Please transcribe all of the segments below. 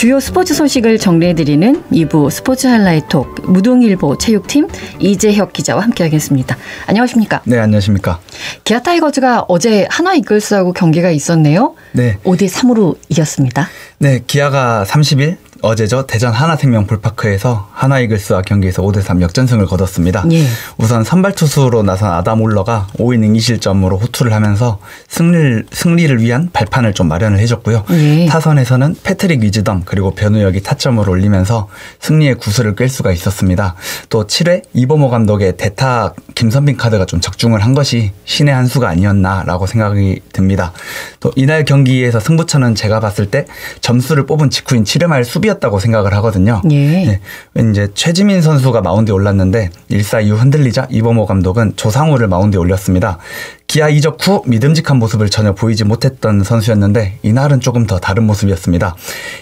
주요 스포츠 소식을 정리해드리는 2부 스포츠 하이라이톡 무동일보 체육팀 이재혁 기자와 함께하겠습니다. 안녕하십니까? 네, 안녕하십니까? 기아 타이거즈가 어제 하나 이글스하고 경기가 있었네요. 네. 5대3으로 이겼습니다. 네, 기아가 30일 어제죠. 대전 하나생명 볼파크에서 하나이글스와 경기에서 5대3 역전승을 거뒀습니다. 예. 우선 선발 투수로 나선 아담 올러가 5이닝 2실점으로 호투를 하면서 승리를 위한 발판을 좀 마련을 해줬고요. 예. 타선에서는 패트릭 위즈덤 그리고 변우혁이 타점을 올리면서 승리의 구슬을 꿰 수가 있었습니다. 또 7회 이범호 감독의 대타 김선빈 카드가 좀 적중을 한 것이 신의 한 수가 아니었나라고 생각이 듭니다. 또 이날 경기에서 승부처는 제가 봤을 때 점수를 뽑은 직후인 7회 말 수비였다고 생각을 하거든요. 예. 네. 이제 최지민 선수가 마운드에 올랐는데 1사 이후 흔들리자 이범호 감독은 조상우를 마운드에 올렸습니다. 기아 이적 후 믿음직한 모습을 전혀 보이지 못했던 선수였는데 이날은 조금 더 다른 모습이었습니다.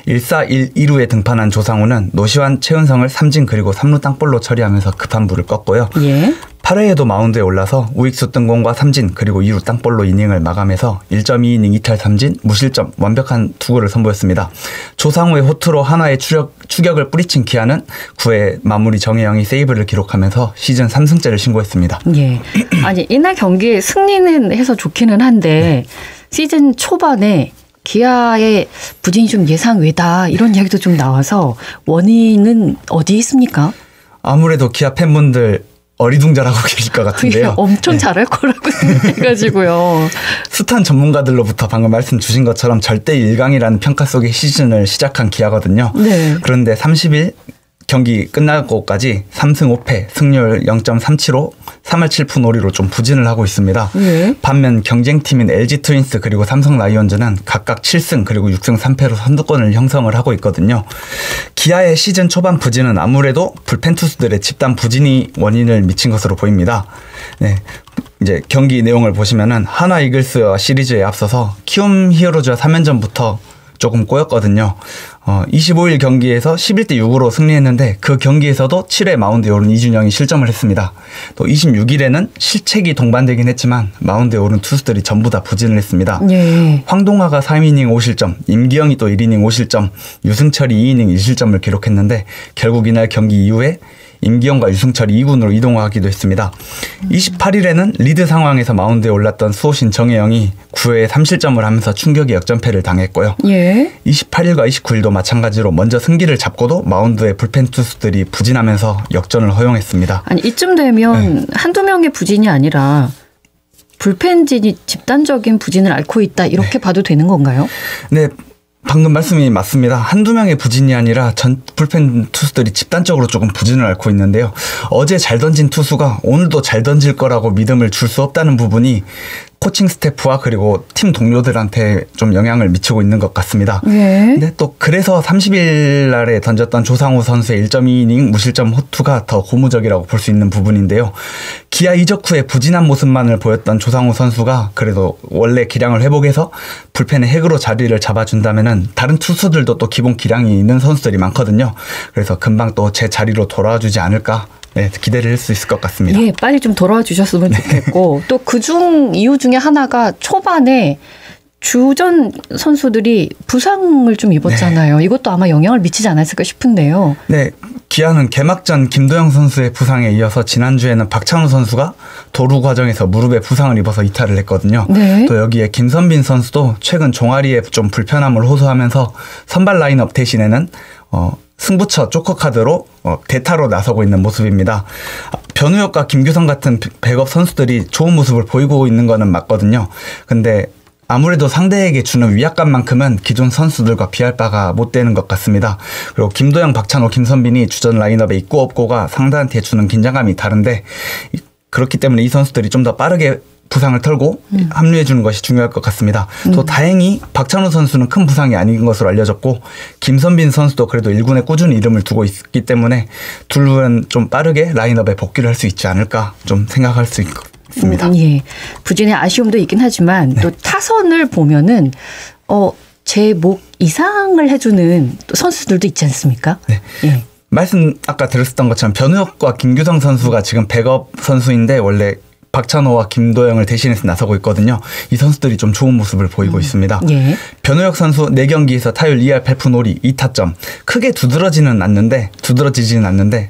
1사 1루에 등판한 조상우는 노시환, 최은성을 삼진 그리고 3루 땅볼로 처리하면서 급한 불을 껐고요. 예. 8회에도 마운드에 올라서 우익수 뜬공과 삼진 그리고 2루 땅볼로 이닝을 마감해서 1.2이닝 2탈 삼진 무실점 완벽한 투구를 선보였습니다. 조상우의 호투로 하나의 추격을 뿌리친 기아는 9회 마무리 정혜영이 세이브를 기록하면서 시즌 3승째를 신고했습니다. 예. 아니 이날 경기 승리는 해서 좋기는 한데 시즌 초반에 기아의 부진이 좀 예상 외다 이런 이야기도 좀 나와서 원인은 어디에 있습니까? 아무래도 기아 팬분들 어리둥절하고 계실 것 같은데요. 엄청 잘할 거라고 생각해가지고요. 숱한 전문가들로부터 방금 말씀 주신 것처럼 절대 1강이라는 평가 속에 시즌을 시작한 기아거든요. 네. 그런데 30일 경기 끝나고까지 3승 5패, 승률 0.37로 3할 7푼 5리로 좀 부진을 하고 있습니다. 네. 반면 경쟁팀인 LG 트윈스 그리고 삼성 라이온즈는 각각 7승 그리고 6승 3패로 선두권을 형성을 하고 있거든요. 기아의 시즌 초반 부진은 아무래도 불펜 투수들의 집단 부진이 원인을 미친 것으로 보입니다. 네. 이제 경기 내용을 보시면은 하나 이글스와 시리즈에 앞서서 키움 히어로즈와 3연전부터 조금 꼬였거든요. 25일 경기에서 11대 6으로 승리했는데 그 경기에서도 7회 마운드에 오른 이준영이 실점을 했습니다. 또 26일에는 실책이 동반되긴 했지만 마운드에 오른 투수들이 전부 다 부진을 했습니다. 예. 황동화가 3이닝 5실점, 임기영이 또 1이닝 5실점, 유승철이 2이닝 1실점을 기록했는데 결국 이날 경기 이후에 임기영과 유승철이 2군으로 이동하기도 했습니다. 28일에는 리드 상황에서 마운드에 올랐던 수호신 정혜영이 9회에 3실점을 하면서 충격의 역전패를 당했고요. 예. 28일과 29일도 마찬가지로 먼저 승기를 잡고도 마운드에 불펜 투수들이 부진하면서 역전을 허용했습니다. 아니 이쯤 되면 한두 명의 부진이 아니라 불펜진이 집단적인 부진을 앓고 있다 이렇게 봐도 되는 건가요? 네. 방금 말씀이 맞습니다. 한두 명의 부진이 아니라 전 불펜 투수들이 집단적으로 조금 부진을 앓고 있는데요. 어제 잘 던진 투수가 오늘도 잘 던질 거라고 믿음을 줄 수 없다는 부분이 코칭 스태프와 그리고 팀 동료들한테 좀 영향을 미치고 있는 것 같습니다. 예. 근데 또 그래서 30일 날에 던졌던 조상우 선수의 1.2이닝 무실점 호투가 더 고무적이라고 볼 수 있는 부분인데요. 기아 이적 후에 부진한 모습만을 보였던 조상우 선수가 그래도 원래 기량을 회복해서 불펜의 핵으로 자리를 잡아준다면은 다른 투수들도 또 기본 기량이 있는 선수들이 많거든요. 그래서 금방 또 제 자리로 돌아와주지 않을까. 네, 기대를 할 수 있을 것 같습니다. 예, 빨리 좀 돌아와 주셨으면 좋겠고 또 그중 이유 중에 하나가 초반에 주전 선수들이 부상을 좀 입었잖아요. 네. 이것도 아마 영향을 미치지 않았을까 싶은데요. 네, 기아는 개막전 김도영 선수의 부상에 이어서 지난주에는 박찬호 선수가 도루 과정에서 무릎에 부상을 입어서 이탈을 했거든요. 네. 또 여기에 김선빈 선수도 최근 종아리에 좀 불편함을 호소하면서 선발 라인업 대신에는 승부처 조커카드로 대타로 나서고 있는 모습입니다. 변우혁과 김규성 같은 백업 선수들이 좋은 모습을 보이고 있는 거는 맞거든요. 근데 아무래도 상대에게 주는 위압감만큼은 기존 선수들과 비할 바가 못 되는 것 같습니다. 그리고 김도영, 박찬호, 김선빈이 주전 라인업에 있고 없고가 상대한테 주는 긴장감이 다른데 그렇기 때문에 이 선수들이 좀 더 빠르게 부상을 털고 합류해 주는 것이 중요할 것 같습니다. 또 다행히 박찬호 선수는 큰 부상이 아닌 것으로 알려졌고 김선빈 선수도 그래도 1군에 꾸준히 이름을 두고 있기 때문에 둘은 좀 빠르게 라인업에 복귀를 할 수 있지 않을까 좀 생각할 수 있습니다. 예, 부진의 아쉬움도 있긴 하지만 또 타선을 보면은 제 목 이상을 해주는 또 선수들도 있지 않습니까? 네. 예. 말씀 아까 들었었던 것처럼 변우혁과 김규성 선수가 지금 백업 선수인데 원래 박찬호와 김도영을 대신해서 나서고 있거든요. 이 선수들이 좀 좋은 모습을 보이고 있습니다. 예. 변우혁 선수 4경기에서 타율 2할 8푼 5리 2타점. 크게 두드러지지는 않는데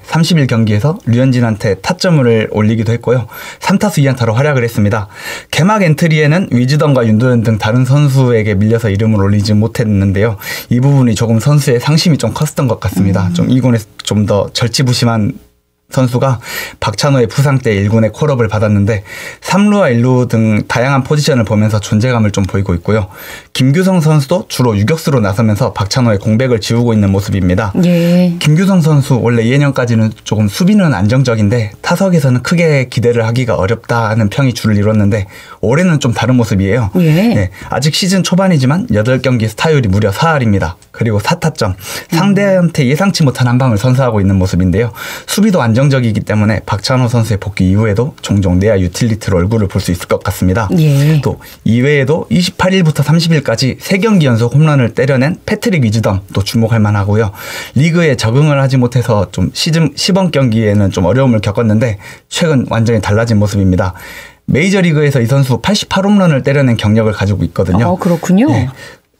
31경기에서 류현진한테 타점을 올리기도 했고요. 3타수 2안타로 활약을 했습니다. 개막 엔트리에는 위즈덤과 윤도현 등 다른 선수에게 밀려서 이름을 올리지 못했는데요. 이 부분이 조금 선수의 상심이 좀 컸던 것 같습니다. 좀 2군에서 좀 더 절치부심한 선수가 박찬호의 부상 때 1군에 콜업을 받았는데 3루와 1루 등 다양한 포지션을 보면서 존재감을 좀 보이고 있고요. 김규성 선수도 주로 유격수로 나서면서 박찬호의 공백을 지우고 있는 모습입니다. 예. 김규성 선수 원래 2년까지는 조금 수비는 안정적인데 타석에서는 크게 기대를 하기가 어렵다는 평이 줄을 이뤘는데 올해는 좀 다른 모습이에요. 예. 네, 아직 시즌 초반이지만 8경기 타율이 무려 4할입니다. 그리고 4타점. 상대한테 예상치 못한 한 방을 선사하고 있는 모습인데요. 수비도 안정적이기 때문에 박찬호 선수의 복귀 이후에도 종종 내야 유틸리티로 얼굴을 볼 수 있을 것 같습니다. 예. 또 이외에도 28일부터 30일까지 3경기 연속 홈런을 때려낸 패트릭 위즈덤도 주목할 만하고요. 리그에 적응을 하지 못해서 좀 시범 경기에는 좀 어려움을 겪었는데 최근 완전히 달라진 모습입니다. 메이저리그에서 이 선수 88홈런을 때려낸 경력을 가지고 있거든요. 그렇군요. 네.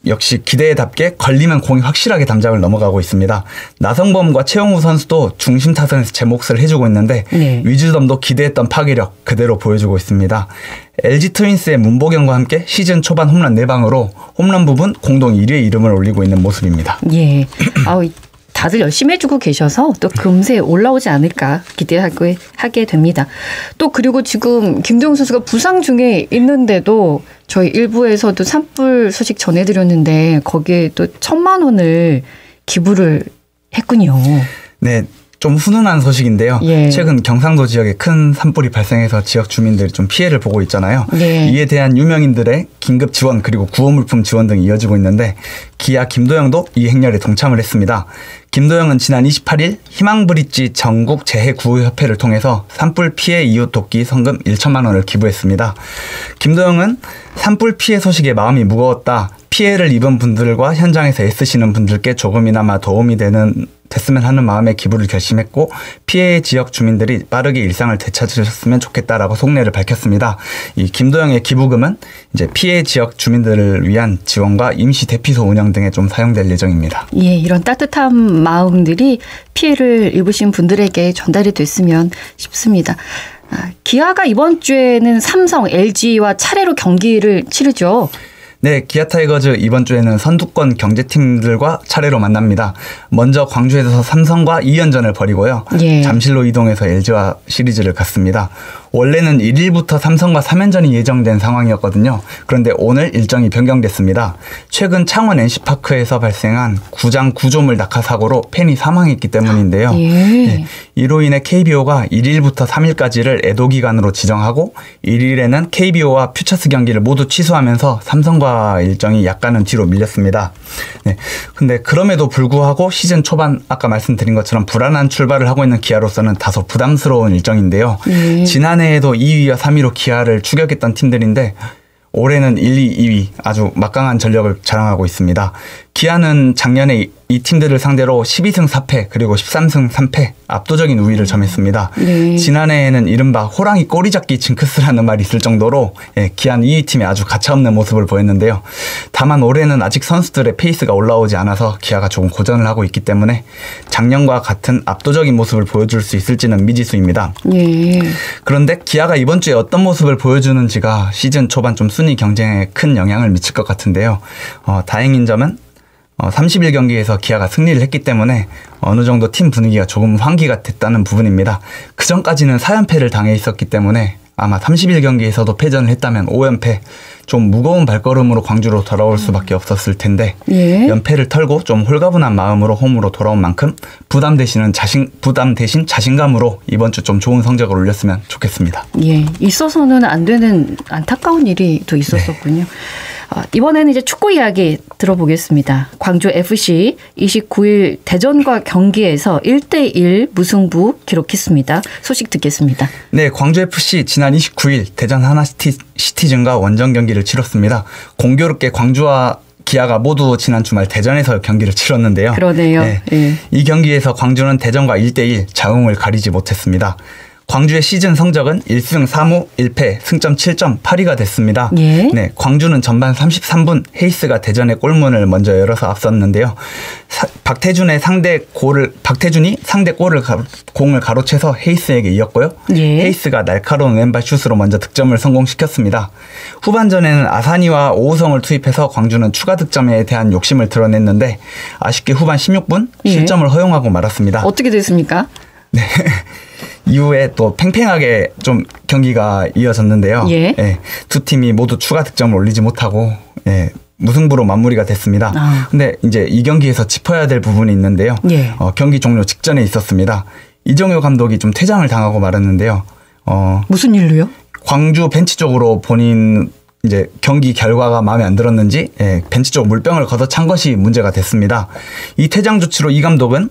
역시 기대에답게 걸리면 공이 확실하게 담장을 넘어가고 있습니다. 나성범과 최영우 선수도 중심 타선에서 제 몫을 해주고 있는데 네. 위즈덤도 기대했던 파괴력 그대로 보여주고 있습니다. LG 트윈스의 문보경과 함께 시즌 초반 홈런 4방으로 홈런 부분 공동 1위의 이름을 올리고 있는 모습입니다. 예. 다들 열심히 해주고 계셔서 또 금세 올라오지 않을까 기대하게 됩니다. 또 그리고 지금 김도영 선수가 부상 중에 있는데도 저희 일부에서도 산불 소식 전해드렸는데 거기에 또 1,000만 원을 기부를 했군요. 네. 좀 훈훈한 소식인데요. 예. 최근 경상도 지역에 큰 산불이 발생해서 지역 주민들이 좀 피해를 보고 있잖아요. 예. 이에 대한 유명인들의 긴급 지원 그리고 구호물품 지원 등이 이어지고 있는데 기아 김도영도 이 행렬에 동참을 했습니다. 김도영은 지난 28일 희망브릿지 전국재해구호협회를 통해서 산불 피해 이웃 돕기 성금 1,000만 원을 기부했습니다. 김도영은 산불 피해 소식에 마음이 무거웠다. 피해를 입은 분들과 현장에서 애쓰시는 분들께 조금이나마 도움이 됐으면 하는 마음에 기부를 결심했고 피해 지역 주민들이 빠르게 일상을 되찾으셨으면 좋겠다라고 속내를 밝혔습니다. 이 김도영의 기부금은 이제 피해 지역 주민들을 위한 지원과 임시 대피소 운영 등에 좀 사용될 예정입니다. 예, 이런 따뜻한 마음들이 피해를 입으신 분들에게 전달이 됐으면 싶습니다. 기아가 이번 주에는 삼성, LG와 차례로 경기를 치르죠. 네, 기아 타이거즈 이번 주에는 선두권 경제팀들과 차례로 만납니다. 먼저 광주에서 삼성과 2연전을 벌이고요. 예. 잠실로 이동해서 LG와 시리즈를 갖습니다. 원래는 1일부터 삼성과 3연전이 예정된 상황이었거든요. 그런데 오늘 일정이 변경됐습니다. 최근 창원 NC파크에서 발생한 구장 구조물 낙하 사고로 팬이 사망했기 때문인데요. 예. 네, 이로 인해 KBO가 1일부터 3일까지를 애도 기간으로 지정하고 1일에는 KBO와 퓨처스 경기를 모두 취소하면서 삼성과 일정이 약간은 뒤로 밀렸습니다. 네, 근데 그럼에도 불구하고 시즌 초반 아까 말씀드린 것처럼 불안한 출발을 하고 있는 기아로서는 다소 부담스러운 일정인데요. 지난해에도 2위와 3위로 기아를 추격했던 팀들인데 올해는 1, 2, 2위 아주 막강한 전력을 자랑하고 있습니다. 기아는 작년에 이 팀들을 상대로 12승 4패 그리고 13승 3패 압도적인 우위를 점했습니다. 네. 지난해에는 이른바 호랑이 꼬리잡기 징크스라는 말이 있을 정도로 기아는 이 팀이 아주 가차없는 모습을 보였는데요. 다만 올해는 아직 선수들의 페이스가 올라오지 않아서 기아가 조금 고전을 하고 있기 때문에 작년과 같은 압도적인 모습을 보여줄 수 있을지는 미지수입니다. 네. 그런데 기아가 이번 주에 어떤 모습을 보여주는지가 시즌 초반 좀 순위 경쟁에 큰 영향을 미칠 것 같은데요. 다행인 점은 31경기에서 기아가 승리를 했기 때문에 어느 정도 팀 분위기가 조금 환기가 됐다는 부분입니다. 그전까지는 4연패를 당해 있었기 때문에 아마 31경기에서도 패전을 했다면 5연패 좀 무거운 발걸음으로 광주로 돌아올 수밖에 없었을 텐데 예. 연패를 털고 좀 홀가분한 마음으로 홈으로 돌아온 만큼 부담 대신 자신감으로 이번 주 좀 좋은 성적을 올렸으면 좋겠습니다. 예, 있어서는 안 되는 안타까운 일이 또 있었었군요. 네. 이번에는 이제 축구 이야기 들어보겠습니다. 광주 FC 29일 대전과 경기에서 1대1 무승부 기록했습니다. 소식 듣겠습니다. 네, 광주 FC 지난 29일 대전 하나시티즌과 원정 경기를 치렀습니다. 공교롭게 광주와 기아가 모두 지난 주말 대전에서 경기를 치렀는데요. 그러네요. 네. 예. 이 경기에서 광주는 대전과 1대1 자웅을 가리지 못했습니다. 광주의 시즌 성적은 1승 3무 1패 승점 7.82가 됐습니다. 예. 네, 광주는 전반 33분 헤이스가 대전의 골문을 먼저 열어서 앞섰는데요. 박태준이 상대 공을 가로채서 헤이스에게 이었고요. 예. 헤이스가 날카로운 왼발 슛으로 먼저 득점을 성공시켰습니다. 후반전에는 아사니와 오우성을 투입해서 광주는 추가 득점에 대한 욕심을 드러냈는데 아쉽게 후반 16분 실점을 허용하고 말았습니다. 어떻게 됐습니까? 네. 이후에 또 팽팽하게 좀 경기가 이어졌는데요. 예. 예, 두 팀이 모두 추가 득점을 올리지 못하고 무승부로 마무리가 됐습니다. 근데 이제 이 경기에서 짚어야 될 부분이 있는데요. 예. 경기 종료 직전에 있었습니다. 이정효 감독이 좀 퇴장을 당하고 말았는데요. 무슨 일로요? 광주 벤치 쪽으로 본인 이제 경기 결과가 마음에 안 들었는지 벤치 쪽 물병을 걷어찬 것이 문제가 됐습니다. 이 퇴장 조치로 이 감독은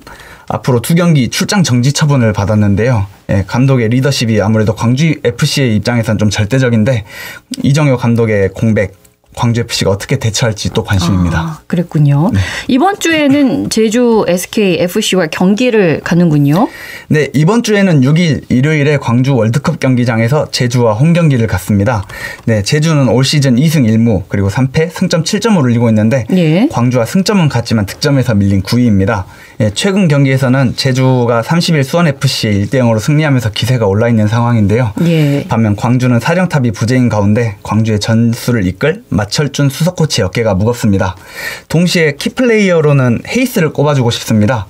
앞으로 2경기 출장 정지 처분을 받았는데요. 감독의 리더십이 아무래도 광주 FC의 입장에서는 좀 절대적인데 이정효 감독의 공백 광주FC가 어떻게 대처할지 또 관심입니다. 그랬군요. 네. 이번 주에는 제주 SKFC와 경기를 가는군요. 네, 이번 주에는 6일 일요일에 광주 월드컵 경기장에서 제주와 홈 경기를 갖습니다. 네, 제주는 올 시즌 2승 1무 그리고 3패 승점 7점을 올리고 있는데 예. 광주와 승점은 같지만 득점에서 밀린 9위입니다. 최근 경기에서는 제주가 30일 수원FC에 1대0으로 승리하면서 기세가 올라있는 상황인데요. 예. 반면 광주는 사령탑이 부재인 가운데 광주의 전술을 이끌 마철준 수석코치의 어깨가 무겁습니다. 동시에 키플레이어로는 헤이스를 꼽아주고 싶습니다.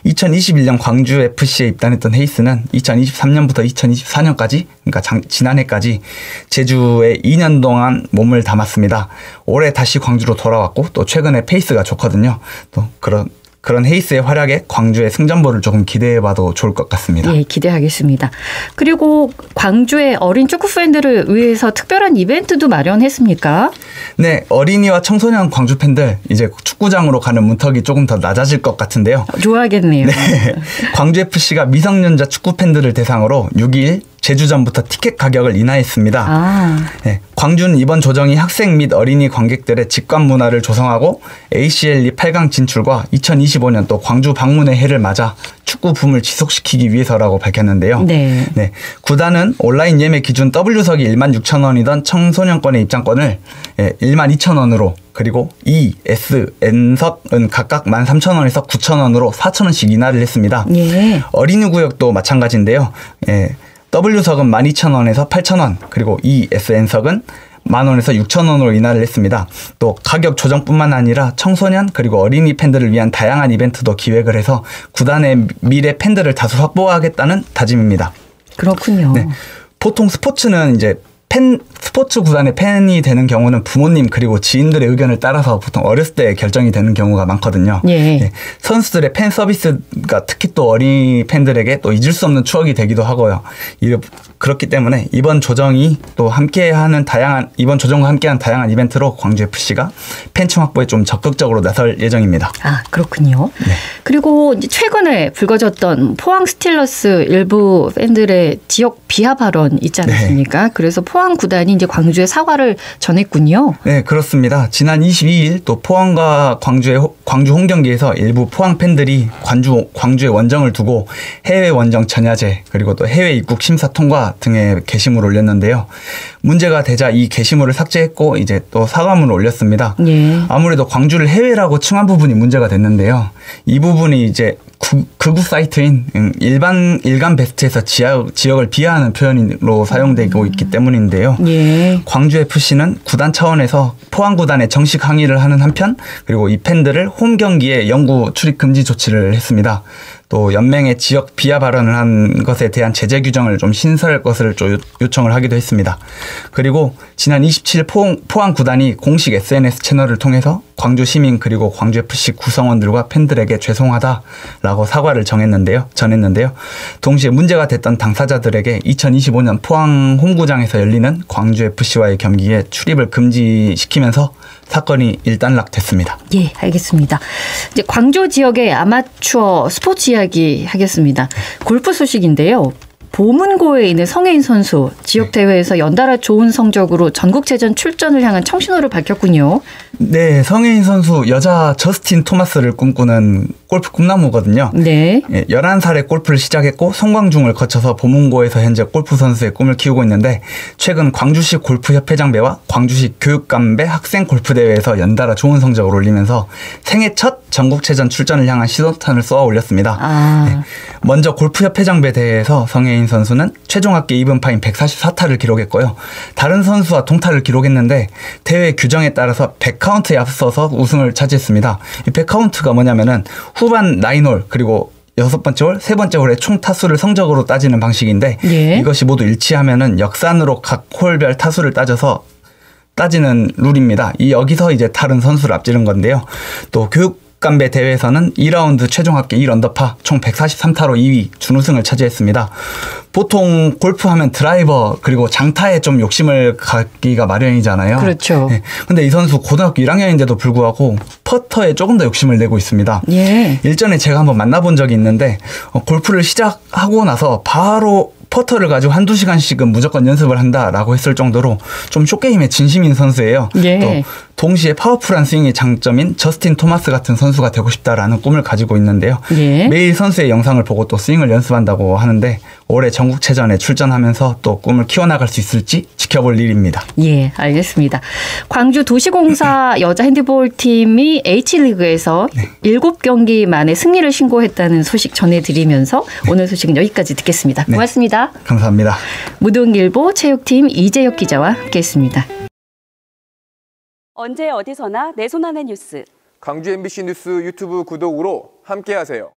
2021년 광주FC에 입단했던 헤이스는 2023년부터 2024년까지 그러니까 지난해까지 제주에 2년 동안 몸을 담았습니다. 올해 다시 광주로 돌아왔고 또 최근에 페이스가 좋거든요. 또 그런 헤이스의 활약에 광주의 승전보를 조금 기대해봐도 좋을 것 같습니다. 예, 기대하겠습니다. 그리고 광주의 어린 축구 팬들을 위해서 특별한 이벤트도 마련했습니까? 네, 어린이와 청소년 광주 팬들 이제 축구장으로 가는 문턱이 조금 더 낮아질 것 같은데요. 좋아하겠네요. 네, 광주FC가 미성년자 축구 팬들을 대상으로 6일 제주전부터 티켓 가격을 인하했습니다. 네, 광주는 이번 조정이 학생 및 어린이 관객들의 직관 문화를 조성하고 ACL 8강 진출과 2025년 또 광주 방문의 해를 맞아 축구 붐을 지속시키기 위해서라고 밝혔는데요. 네. 네, 구단은 온라인 예매 기준 W석이 16,000원이던 청소년권의 입장권을 12,000원으로 그리고 E, S, N석은 각각 13,000원에서 9,000원으로 4,000원씩 인하를 했습니다. 예. 어린이 구역도 마찬가지인데요. W석은 12,000원에서 8,000원 그리고 ESN석은 10,000원에서 6,000원으로 인하를 했습니다. 또 가격 조정뿐만 아니라 청소년 그리고 어린이 팬들을 위한 다양한 이벤트도 기획을 해서 구단의 미래 팬들을 다수 확보하겠다는 다짐입니다. 그렇군요. 네. 보통 스포츠는 이제 스포츠 구단의 팬이 되는 경우는 부모님 그리고 지인들의 의견을 따라서 보통 어렸을 때 결정이 되는 경우가 많거든요. 예. 네. 선수들의 팬 서비스가 특히 또 어린이 팬들에게 또 잊을 수 없는 추억이 되기도 하고요. 그렇기 때문에 이번 조정과 함께하는 다양한 이벤트로 광주FC가 팬층 확보에 좀 적극적으로 나설 예정입니다. 아, 그렇군요. 네. 그리고 최근에 불거졌던 포항 스틸러스 일부 팬들의 지역 비하 발언 있지 않습니까? 네. 그래서 포항 구단이 이제 광주에 사과를 전했군요. 네, 그렇습니다. 지난 22일 또 포항과 광주 홈 경기에서 일부 포항 팬들이 광주의 원정을 두고 해외 원정 전야제 그리고 또 해외 입국 심사 통과 등의 게시물을 올렸는데요. 문제가 되자 이 게시물을 삭제했고 이제 또 사과문을 올렸습니다. 예. 아무래도 광주를 해외라고 칭한 부분이 문제가 됐는데요. 이 부분이 이제 극우 사이트인 일간 베스트에서 지역을 비하하는 표현으로 사용되고 있기 때문인데요. 예. 광주FC는 구단 차원에서 포항 구단에 정식 항의를 하는 한편 그리고 이 팬들을 홈 경기에 영구 출입 금지 조치를 했습니다. 또 연맹의 지역 비하 발언을 한 것에 대한 제재 규정을 좀 신설할 것을 좀 요청을 하기도 했습니다. 그리고 지난 27일 포항 구단이 공식 SNS 채널을 통해서 광주 시민 그리고 광주FC 구성원들과 팬들에게 죄송하다라고 사과를 전했는데요. 동시에 문제가 됐던 당사자들에게 2025년 포항 홈구장에서 열리는 광주FC와의 경기에 출입을 금지시키면서 사건이 일단락됐습니다. 예, 알겠습니다. 이제 광주 지역의 아마추어 스포츠 이야기 하겠습니다. 골프 소식인데요. 보문고에 있는 성혜인 선수 지역 대회에서 연달아 좋은 성적으로 전국체전 출전을 향한 청신호를 밝혔군요. 네, 성혜인 선수 여자 저스틴 토마스를 꿈꾸는 골프 꿈나무거든요. 네. 11살에 골프를 시작했고 송광중을 거쳐서 보문고에서 현재 골프 선수의 꿈을 키우고 있는데 최근 광주시 골프협회장배와 광주시 교육감배 학생 골프대회에서 연달아 좋은 성적을 올리면서 생애 첫 전국체전 출전을 향한 시도탄을 쏘아 올렸습니다. 네. 먼저 골프협회장배 대회에서 성혜인 선수는 최종 합계 이븐파인 144타를 기록했고요. 다른 선수와 동타를 기록했는데 대회 규정에 따라서 100카운트에 앞서서 우승을 차지했습니다. 이 100카운트가 뭐냐면은 후반 9홀 그리고 6번째 홀, 3번째 홀의 총 타수를 성적으로 따지는 방식인데 예. 이것이 모두 일치하면은 역산으로 각 홀별 타수를 따지는 룰입니다. 여기서 이제 다른 선수를 앞지른 건데요. 또 교육감배 대회에서는 2라운드 최종 합계 1언더파 총 143타로 2위 준우승을 차지했습니다. 보통 골프하면 드라이버 그리고 장타에 좀 욕심을 갖기가 마련이잖아요. 그렇죠. 네. 근데 이 선수 고등학교 1학년인데도 불구하고 퍼터에 조금 더 욕심을 내고 있습니다. 예. 일전에 제가 한번 만나본 적이 있는데 골프를 시작하고 나서 바로 퍼터를 가지고 한두 시간씩은 무조건 연습을 한다라고 했을 정도로 좀 숏게임에 진심인 선수예요. 예. 또 동시에 파워풀한 스윙이 장점인 저스틴 토마스 같은 선수가 되고 싶다라는 꿈을 가지고 있는데요. 예. 매일 선수의 영상을 보고 또 스윙을 연습한다고 하는데 올해 전국체전에 출전하면서 또 꿈을 키워나갈 수 있을지 지켜볼 일입니다. 예, 알겠습니다. 광주 도시공사 여자 핸드볼 팀이 H리그에서 7경기 만에 승리를 신고했다는 소식 전해드리면서 오늘 소식은 여기까지 듣겠습니다. 고맙습니다. 감사합니다. 무동일보 체육팀 이재혁 기자와 함께했습니다. 언제 어디서나 내 손 안의 뉴스. 광주 MBC 뉴스 유튜브 구독으로 함께하세요.